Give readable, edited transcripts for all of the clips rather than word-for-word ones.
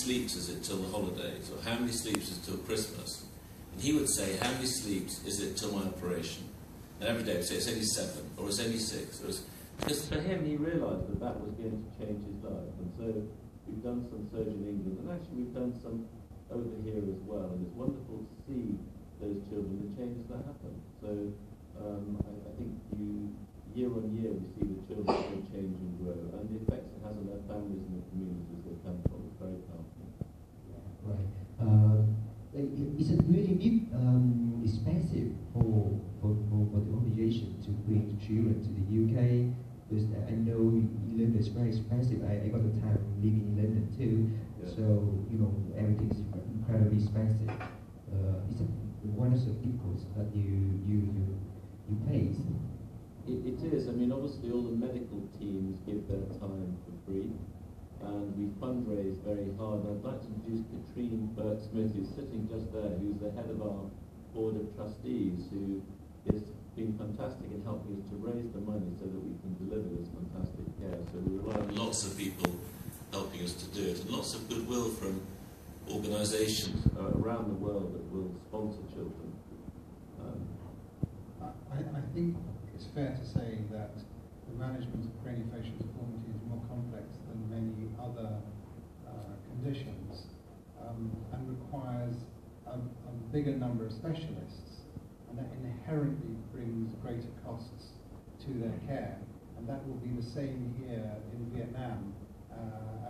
sleeps is it till the holidays, or how many sleeps is it till Christmas? And he would say, how many sleeps is it till my operation? And every day would say, it's only 7, or it's only 6. Because for him, he realised that that was going to change his life. And so we've done some surgery in England, and actually we've done some over here as well. And it's wonderful to see those children, the changes that happen. So I think year on year, we see the children still change and grow, and the effects it has on their families and the communities they come from is very powerful. Right. Is it really expensive for the organization to bring children to the UK? Because I know London is very expensive. I got a time living in London too, yeah. So everything is incredibly expensive. Is it one of the difficulties that you face? It is. I mean, obviously all the medical teams give their time for free, and we fundraise very hard. And I'd like to introduce Katrine Burke-Smith, who's sitting just there, who's the head of our board of trustees, who has been fantastic in helping us to raise the money so that we can deliver this fantastic care. So we rely on lots of people helping us to do it, and lots of goodwill from organisations around the world that will sponsor children. I think it's fair to say that the management of craniofacial deformity is more complex than many other conditions and requires a bigger number of specialists, and that inherently brings greater costs to their care. And that will be the same here in Vietnam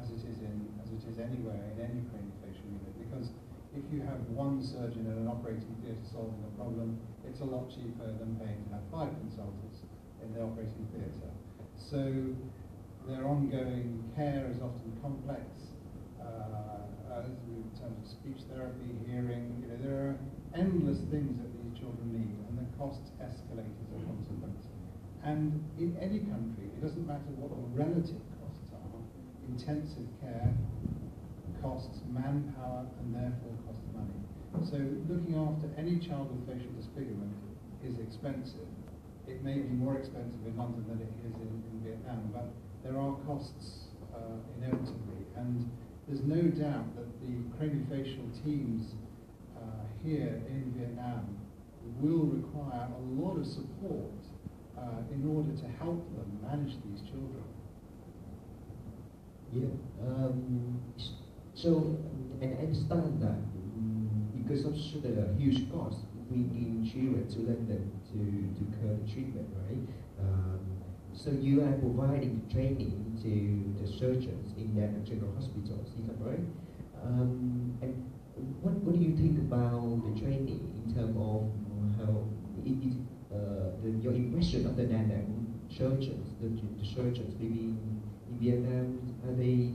as it is anywhere in any craniofacial unit, because if you have one surgeon in an operating theatre solving a problem, it's a lot cheaper than paying to have 5 consultants in the operating theatre. So their ongoing care is often complex, in terms of speech therapy, hearing. There are endless things that these children need, and the costs escalate as a consequence. And in any country, it doesn't matter what the relative costs are, intensive care costs manpower and therefore costs money. So looking after any child with facial disfigurement is expensive. It may be more expensive in London than it is in Vietnam, but there are costs inevitably. And there's no doubt that the craniofacial teams here in Vietnam will require a lot of support in order to help them manage these children. Yeah. So, and I understand that because of the huge cost bringing children to London to care the treatment, right? So you are providing training to the surgeons in their general hospitals, is that right? And what do you think about the training in terms of how your impression of the surgeons, the surgeons maybe in Vietnam, are they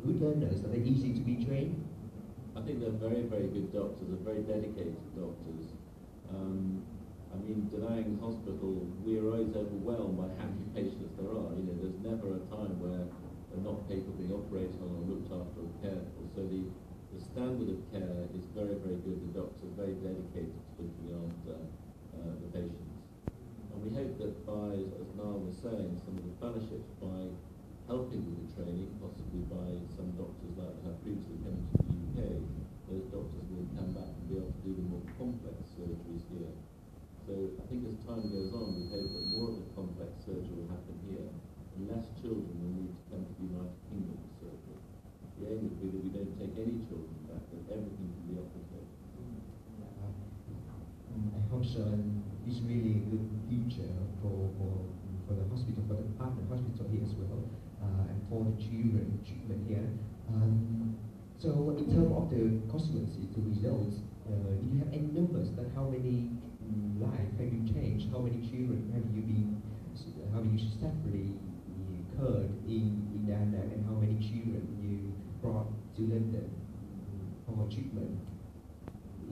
good learners? Are they easy to be trained? I think they're very, very good doctors. They're very dedicated doctors. I mean, Da Nang Hospital, we are always overwhelmed by how many patients there are. There's never a time where they're not capable of being operated on or looked after or cared for. So the standard of care is very, very good. The doctors are very dedicated to looking after the patients. And we hope that by, as Niall was saying, some of the fellowships, by helping with the training, possibly by some doctors that have previously come to the UK, those doctors will come back and be able to do the more complex surgeries here. So I think as time goes on, we hope that more of the complex surgery will happen here, and less children will need to come to the United Kingdom for surgery. The aim would be that we don't take any children back, that everything can be offered here. I hope so, and it's really a good future for the hospital, for the partner hospital here as well, and for the children treatment here. So in terms of the consequences, the results, do you have any numbers that how many lives have you changed? How many children have you successfully cured in Da Nang, and how many children you brought to London for treatment?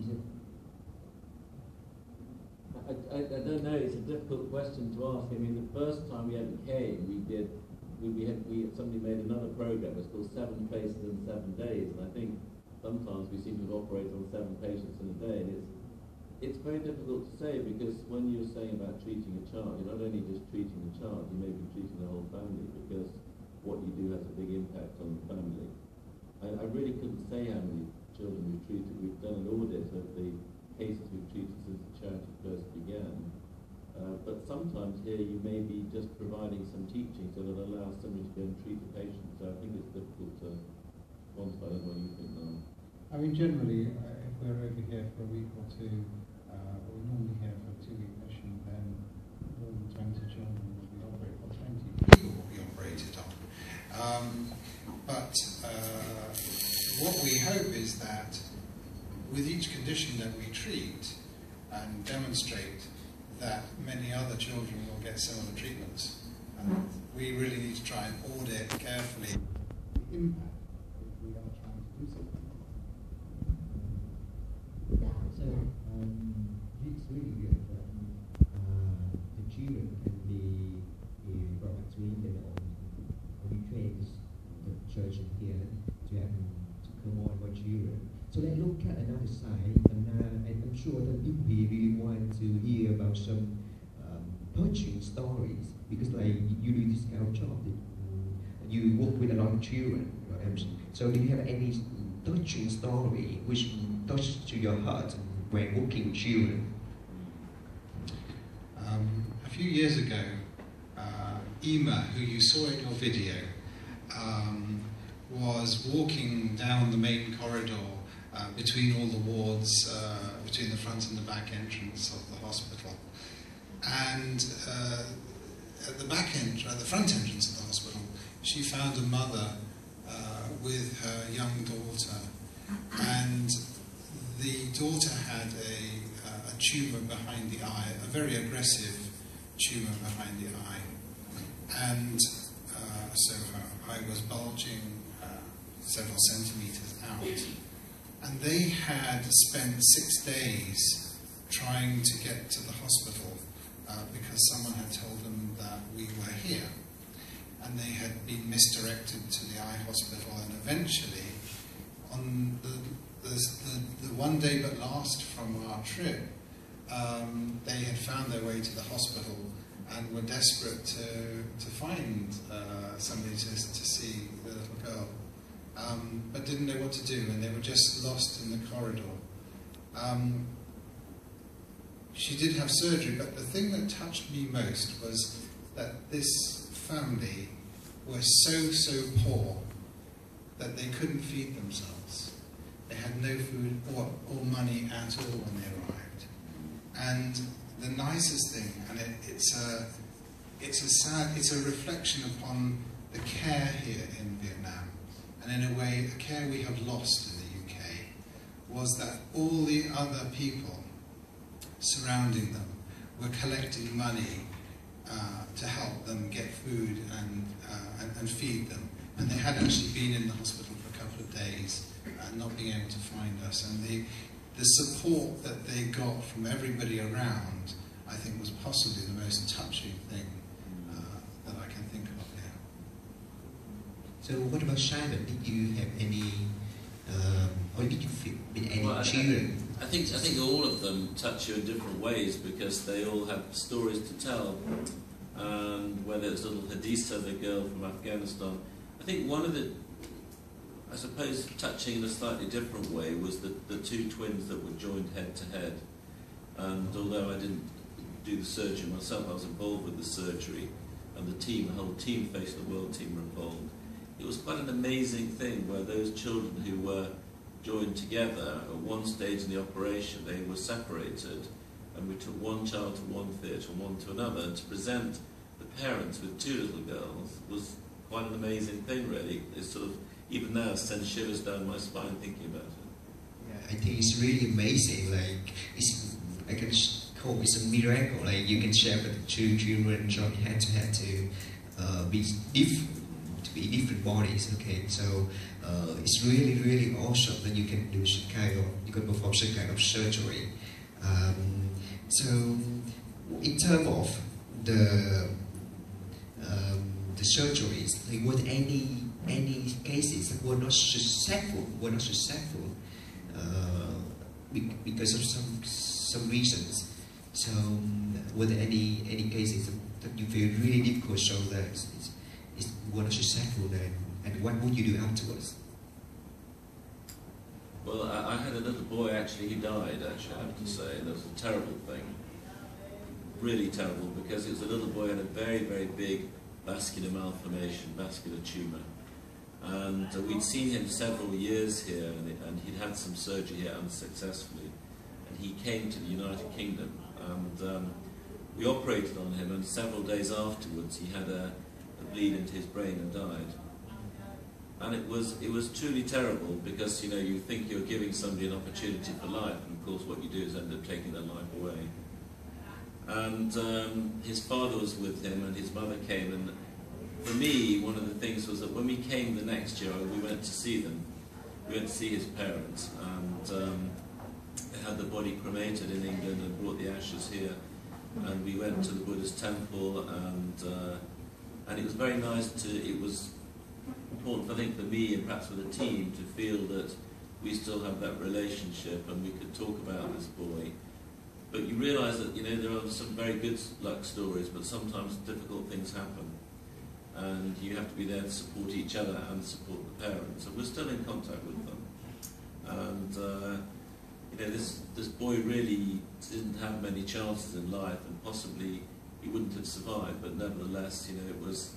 Is it? I don't know. It's a difficult question to ask. I mean, the first time we ever came, somebody made another program. It's called 7 Places in 7 Days, and I think sometimes we seem to operate on 7 patients in a day. And it's very difficult to say, because when you're saying about treating a child, you're not only just treating the child, you may be treating the whole family, because what you do has a big impact on the family. I really couldn't say how many children we've treated. We've done an audit of the cases we've treated since the charity first began. But sometimes here you may be just providing some teaching so that allows somebody to go and treat a patient. So I think it's difficult to quantify. I don't know what you think now. I mean, generally, if we're over here for a week or two, or we're normally here for a 2-week mission, then more than 20 children will be operated, or 20 people will be operated on. But what we hope is that with each condition that we treat and demonstrate that many other children will get similar treatments, we really need to try and audit carefully the impact if we are trying to do something. So it's really good that the children can be brought back to England, or we train the church here to have to come on more children. So let's look at another side, and I'm sure that people here really want to hear about some touching stories, because like you do this kind of job, you work with a lot of children. Right? So do you have any touching story which touched to your heart when working with children? A few years ago, Emma, who you saw in your video, was walking down the main corridor between all the wards, between the front and the back entrance of the hospital. And at the front entrance of the hospital, she found a mother with her young daughter, and the daughter had a tumour behind the eye, a very aggressive tumour behind the eye, and so her eye was bulging several centimetres out. And they had spent 6 days trying to get to the hospital because someone had told them that we were here. And they had been misdirected to the eye hospital, and eventually, on the one day but last from our trip, they had found their way to the hospital and were desperate to find somebody to see the little girl. But didn't know what to do, and they were just lost in the corridor. She did have surgery, but the thing that touched me most was that this family were so poor that they couldn't feed themselves. They had no food or money at all when they arrived. And the nicest thing, and it's a reflection upon the care here in Vietnam, and in a way, a care we have lost in the UK, was that all the other people surrounding them were collecting money to help them get food and feed them. And they had actually been in the hospital for a couple of days and not being able to find us. And the support that they got from everybody around, I think, was possibly the most touching thing that I can think of here. So what about Simon? Did you have any, or did you feel with any children? I think all of them touch you in different ways, because they all have stories to tell. And whether it's little Hadisa, the girl from Afghanistan, I think one of the, I suppose, touching in a slightly different way was the two twins that were joined head to head. And although I didn't do the surgery myself, I was involved with the surgery, and the whole team, Face the World team, were involved. It was quite an amazing thing where those children who were joined together at one stage in the operation, they were separated, and we took one child to one theatre and one to another, and to present the parents with two little girls was quite an amazing thing, really. It's sort of, even now, sends shivers down my spine thinking about it. Yeah, I think it's really amazing. Like, I can call it a miracle. Like, you can share with two children join hand to hand to be different bodies. Okay, so it's really awesome that you can do some you can perform some kind of surgery. So, in terms of the surgeries, like, were there any cases that were not successful? Because of some reasons. So, were there any cases that you feel really difficult, so that it was not successful then? And what would you do afterwards? Well, I had a little boy, actually, he died, actually, I have to say, and it was a terrible thing. Really terrible, because it was a little boy who had a very, very big vascular malformation, vascular tumour. And we'd seen him several years here, and he'd had some surgery here unsuccessfully. And he came to the United Kingdom, and we operated on him, and several days afterwards he had a bleed into his brain and died. And it was truly terrible, because you think you're giving somebody an opportunity for life, and of course what you do is end up taking their life away. And his father was with him, and his mother came, and for me one of the things was that when we came the next year we went to see them. We went to see his parents, and they had the body cremated in England and brought the ashes here, and we went to the Buddhist temple, and it was very nice it was important, I think, for me and perhaps for the team to feel that we still have that relationship and we could talk about this boy. But you realise that there are some very good luck stories, but sometimes difficult things happen, and you have to be there to support each other and support the parents. And we're still in contact with them. And this boy really didn't have many chances in life, and possibly he wouldn't have survived. But nevertheless, it was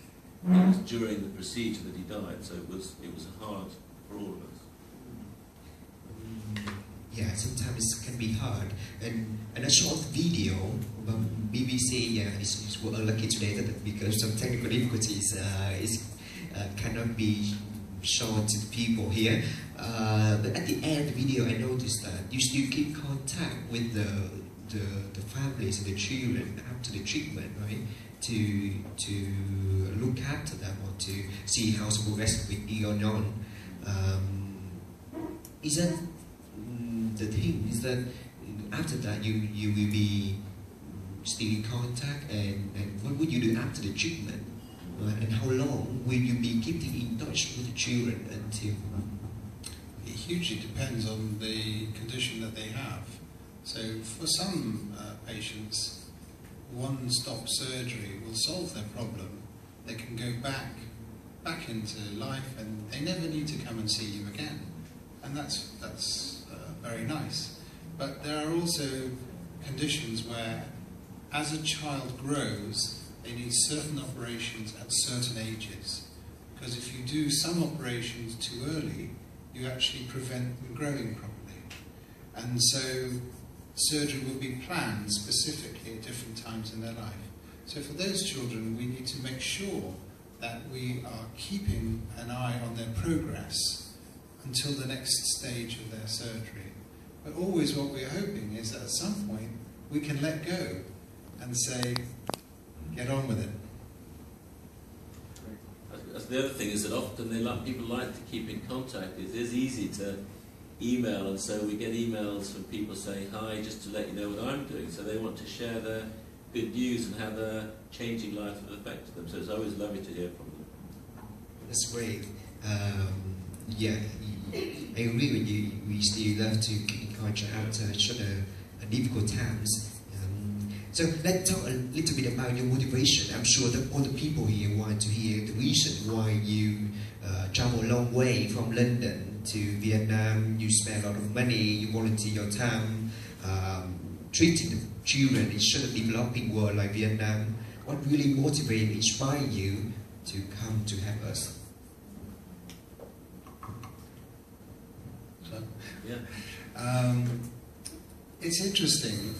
during the procedure that he died, so it was hard for all of us. Yeah, sometimes it can be hard. And a short video from BBC is lucky today that because of technical difficulties cannot be shown to the people here. But at the end of the video, I noticed that you still keep contact with the families and the children after the treatment, right? To look after them or to see how it's progressing going on. Is that the thing? Is that after that you will be still in contact, and what would you do after the treatment? And how long will you be keeping in touch with the children until? It hugely depends on the condition that they have. So for some patients, one-stop surgery will solve their problem. They can go back into life, and they never need to come and see you again. And that's very nice. But there are also conditions where, as a child grows, they need certain operations at certain ages. Because if you do some operations too early, you actually prevent them growing properly. And so surgery will be planned specifically at different times in their life. So for those children, we need to make sure that we are keeping an eye on their progress until the next stage of their surgery. But always what we're hoping is that at some point we can let go and say, get on with it. That's the other thing, is that often people like to keep in contact. It is easy to email, and so we get emails from people saying hi just to let you know what I'm doing. So they want to share their good news and how their changing life has affected them. So it's always lovely to hear from them. That's great. Yeah, I agree with you. We still love to keep in contact after such difficult times. So let's talk a little bit about your motivation. I'm sure that all the people here want to hear the reason why you travel a long way from London to Vietnam. You spend a lot of money, you volunteer your time, treating the children in such a developing world like Vietnam. What really motivates and inspires you to come to help us? Yeah. It's interesting.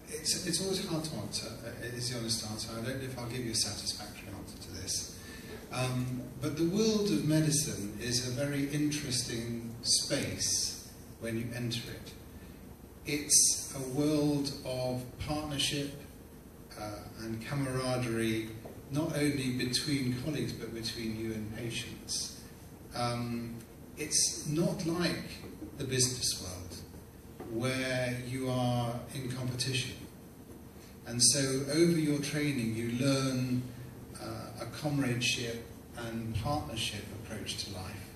It's always hard to answer, is the honest answer. I don't know if I'll give you a satisfactory answer to this. But the world of medicine is a very interesting space when you enter it. It's a world of partnership and camaraderie, not only between colleagues but between you and patients. It's not like the business world, where you are in competition. And so over your training you learn a comradeship and partnership approach to life,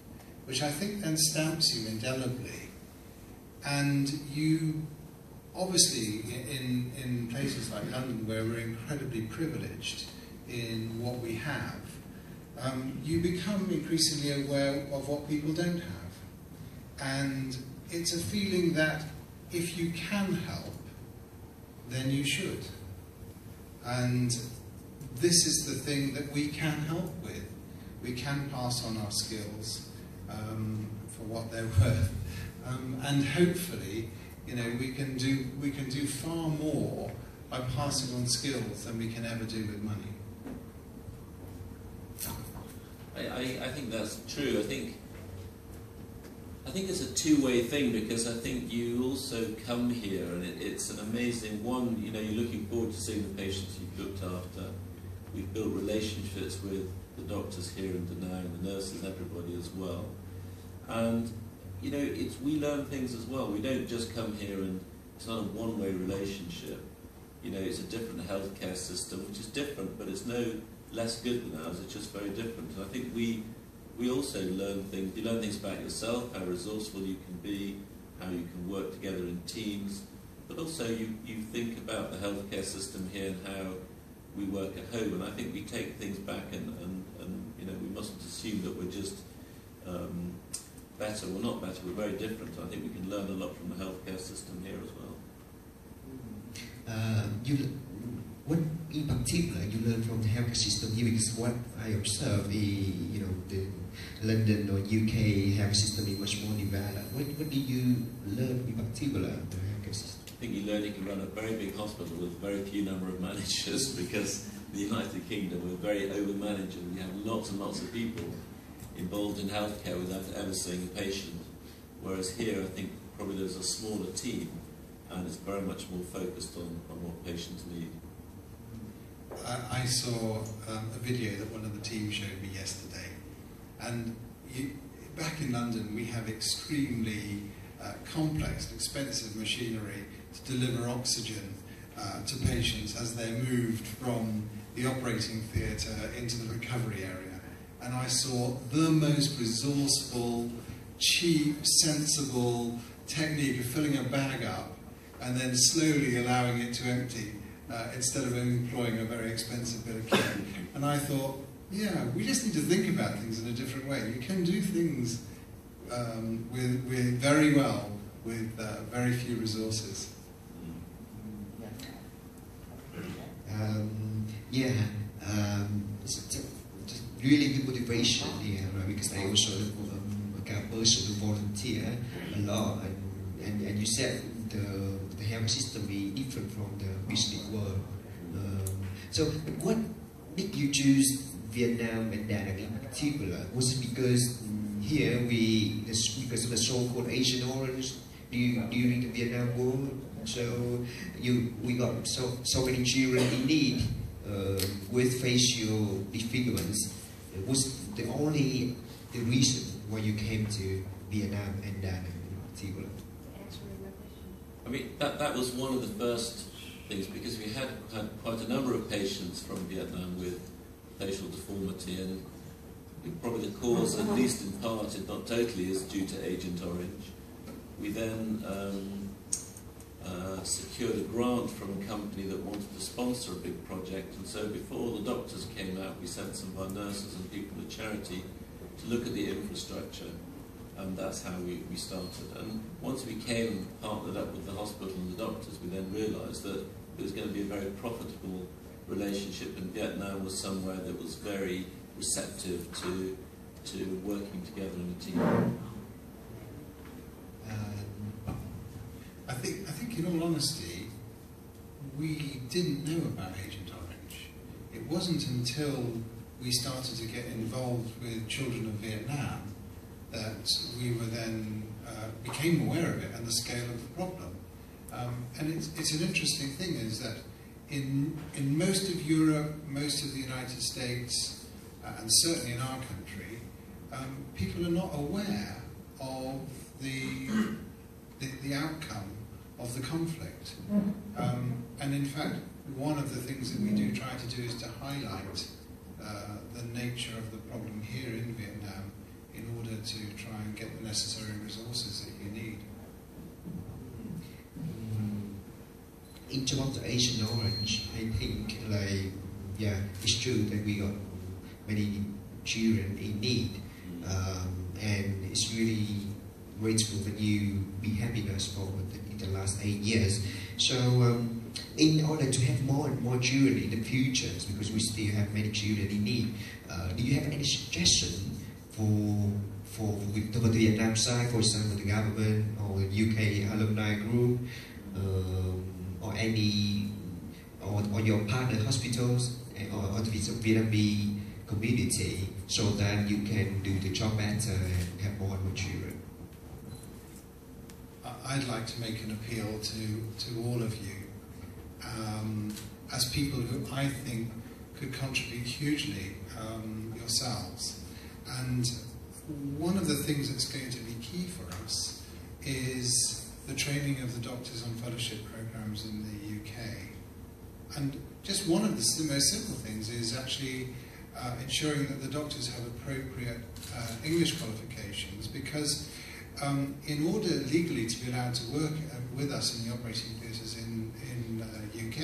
which I think then stamps you indelibly. And you, obviously, in places like London, where we're incredibly privileged in what we have, you become increasingly aware of what people don't have. And it's a feeling that if you can help, then you should. And this is the thing that we can help with. We can pass on our skills for what they're worth. And hopefully, you know, we can do far more by passing on skills than we can ever do with money. I think that's true. I think it's a two-way thing, because I think you also come here and it's an amazing one. You know, you're looking forward to seeing the patients you've looked after. We've built relationships with the doctors here in Da Nang, the nurses, everybody as well. And you know, we learn things as well. We don't just come here and it's not a one-way relationship. You know, it's a different healthcare system, which is different, but it's no less good than ours. It's just very different. And I think we also learn things. You learn things about yourself, how resourceful you can be, how you can work together in teams, but also you think about the healthcare system here and how we work at home. And I think we take things back and you know, we mustn't assume that we're just better. We're not better, we're very different. I think we can learn a lot from the healthcare system here as well. What in particular you learn from the healthcare system here? Because what I observe, you know, the London or UK health system is much more developed. What did you learn in particular the healthcare system? I think you learn you can run a very big hospital with very few number of managers, because the United Kingdom, we're very over-managed and we have lots and lots of people involved in healthcare without ever seeing a patient. Whereas here, I think probably there's a smaller team and it's very much more focused on what patients need. I saw a video that one of the team showed me yesterday, and back in London we have extremely complex and expensive machinery to deliver oxygen to patients as they're moved from the operating theatre into the recovery area. And I saw the most resourceful, cheap, sensible technique of filling a bag up and then slowly allowing it to empty instead of employing a very expensive bit of kit. And I thought, yeah, we just need to think about things in a different way. You can do things with very well with very few resources. It's just really good motivation here, right? Because I also a person who volunteer a lot, and you said the health system is different from the business world. So, what did you choose Vietnam and Da Nang in particular? Was it because here because of the so-called Asian Orange during the Vietnam War? So we got so many children in need with facial disfigurements. Was the reason why you came to Vietnam and Da Nang in particular? I mean, that was one of the first things, because we had quite a number of patients from Vietnam with facial deformity, and probably the cause, at least in part, if not totally, is due to Agent Orange. We then secured a grant from a company that wanted to sponsor a big project, and so before the doctors came out, we sent some of our nurses and people to charity to look at the infrastructure, and that's how we started. And once we came and partnered up with the hospital and the doctors, we then realised that it was going to be a very profitable relationship, and Vietnam was somewhere that was very receptive to working together in a team. I think in all honesty, we didn't know about Agent Orange. It wasn't until we started to get involved with Children of Vietnam that we were then became aware of it and the scale of the problem. And it's an interesting thing is that in most of Europe, most of the United States, and certainly in our country, people are not aware of the outcome of the conflict. And in fact, one of the things that we do try to do is to highlight the nature of the problem here in Vietnam in order to try and get the necessary resources that you need. In terms of Asian Orange, I think, it's true that we got many children in need, and it's really grateful that you be helping us for the last 8 years. So in order to have more and more children in the future, because we still have many children in need, do you have any suggestion for the Vietnam side, for example, the government or UK alumni group, or any, or your partner hospitals, or the Vietnamese community, so that you can do the job better and have more and more children? I'd like to make an appeal to all of you as people who I think could contribute hugely yourselves. And one of the things that's going to be key for us is the training of the doctors on fellowship programs in the UK. And just one of the most simple things is actually ensuring that the doctors have appropriate English qualifications, because in order legally to be allowed to work with us in the operating theatres in UK,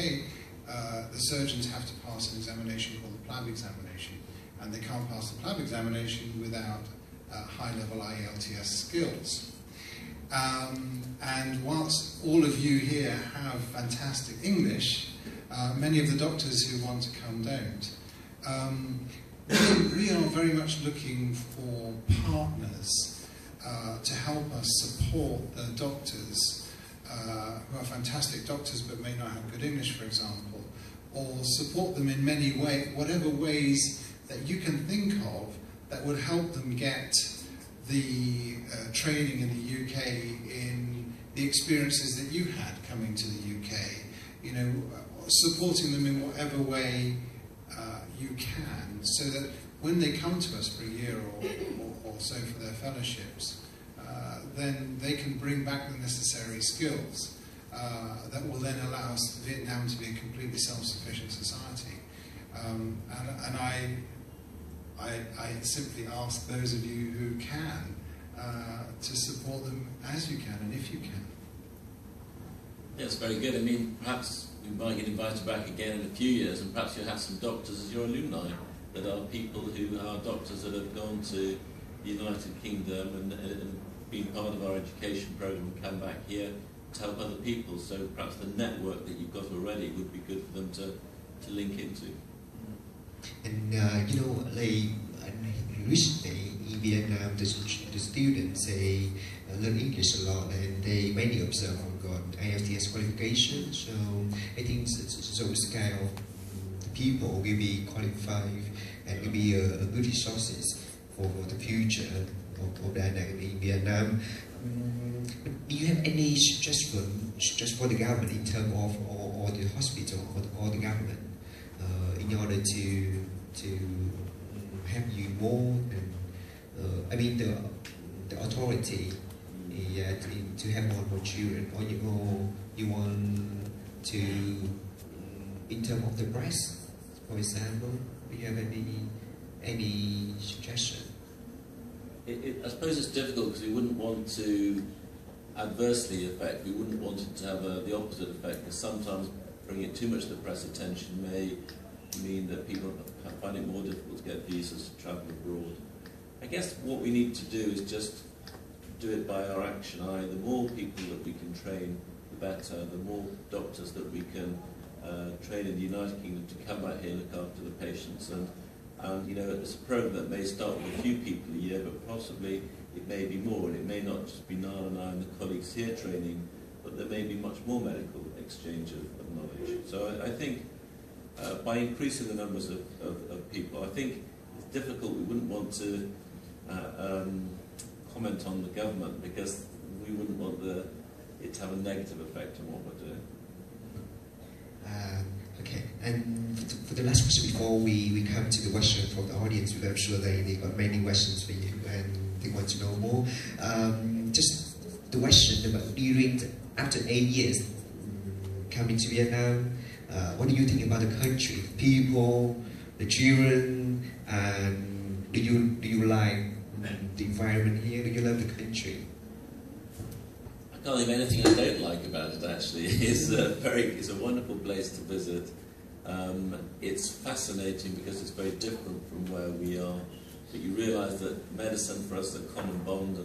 the surgeons have to pass an examination called the PLAB examination, and they can't pass the PLAB examination without high-level IELTS skills. And whilst all of you here have fantastic English, many of the doctors who want to come don't. We are very much looking for partners to help us support the doctors who are fantastic doctors but may not have good English, for example, or support them in many ways, whatever ways that you can think of that would help them get the training in the UK in the experiences that you had coming to the UK. You know, supporting them in whatever way you can, so that when they come to us for a year or so for their fellowships, then they can bring back the necessary skills that will then allow us, Vietnam, to be a completely self-sufficient society. And I simply ask those of you who can to support them as you can and if you can. Yes, very good. I mean, perhaps you might get invited back again in a few years, and perhaps you'll have some doctors as your alumni that are people who are doctors that have gone to the United Kingdom and been part of our education programme and come back here to help other people. So perhaps the network that you've got already would be good for them to link into. And you know, like recently in Vietnam, the students, they learn English a lot, and many of them have got IELTS qualification. So I think so it's kind of the people will be qualified and will be a good resources for the future of the academy in Vietnam. Do you have any suggestion just for the government in terms of or the hospital or the government in order to help you more? And I mean the authority to have more children, or you want to in terms of the breast, for example. Do you have any suggestion? I suppose it's difficult because we wouldn't want to adversely affect. We wouldn't want it to have the opposite effect, because sometimes bringing too much to the press attention may mean that people find it more difficult to get visas to travel abroad. I guess what we need to do is just do it by our action. The more people that we can train, the better. The more doctors that we can train in the United Kingdom to come back here and look after the patients. And you know, it's a program that may start with a few people a year, but possibly it may be more, and it may not just be Niall and I and the colleagues here training, but there may be much more medical exchange of knowledge. So I think by increasing the numbers of people, I think it's difficult. We wouldn't want to comment on the government, because we wouldn't want it to have a negative effect on what we're doing. Okay, and for the last question before we come to the question from the audience, because I'm sure they got many questions for you and they want to know more. Just the question about after 8 years coming to Vietnam, what do you think about the country, the people, the children, and do you like the environment here? Do you love the country? I can't think of anything I don't like about it, actually. It's a wonderful place to visit. It's fascinating because it's very different from where we are but you realise that medicine for us is a common bond and